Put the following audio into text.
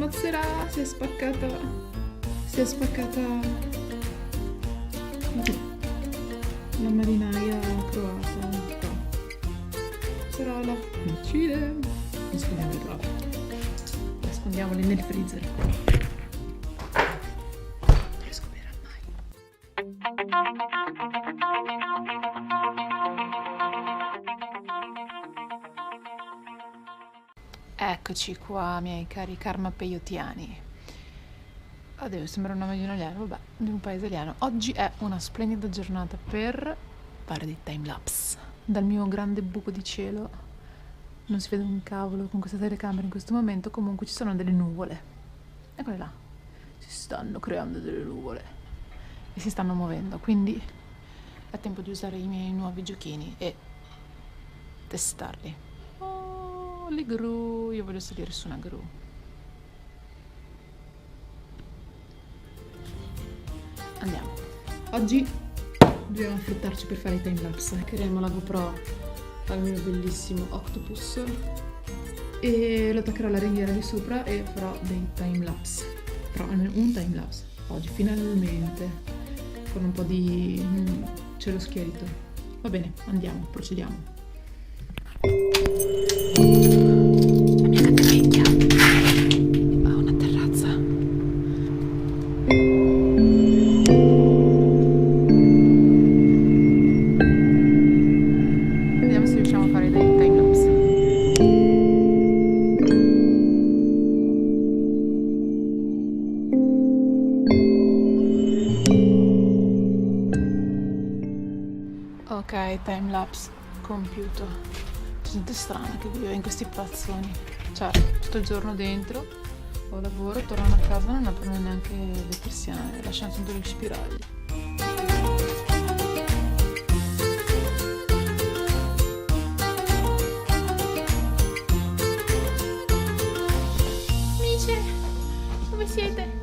smazzerà, si è spaccata la marinaia croata. Sarà la uccide. Nascondiamoli proprio. Nascondiamoli nel freezer. Non li scoprirà mai. Eccoci qua, miei cari karma peyotiani. Oddio, sembra un nome di un alieno, vabbè, di un paese alieno. Oggi è una splendida giornata per fare dei timelapse. Dal mio grande buco di cielo non si vede un cavolo con questa telecamera in questo momento, comunque ci sono delle nuvole. Eccole là. Si stanno creando delle nuvole e si stanno muovendo, quindi è tempo di usare i miei nuovi giochini e testarli. Oh, le gru, io voglio salire su una gru. Andiamo. Oggi dobbiamo affrettarci per fare i timelapse. Creiamo la GoPro al mio bellissimo octopus e lo attaccherò alla ringhiera di sopra e farò dei timelapse. Però almeno un timelapse oggi, finalmente, con un po' di cielo schiarito. Va bene, andiamo, procediamo. La mia cattivecchia ha una terrazza. Vediamo se riusciamo a fare dei timelapse. Ok, timelapse compiuto. Gente strana che vive in questi palazzoni, cioè tutto il giorno dentro o lavoro, tornano a casa, non aprono neanche le persiane, lasciano sempre gli spiragli. Amici, dove siete?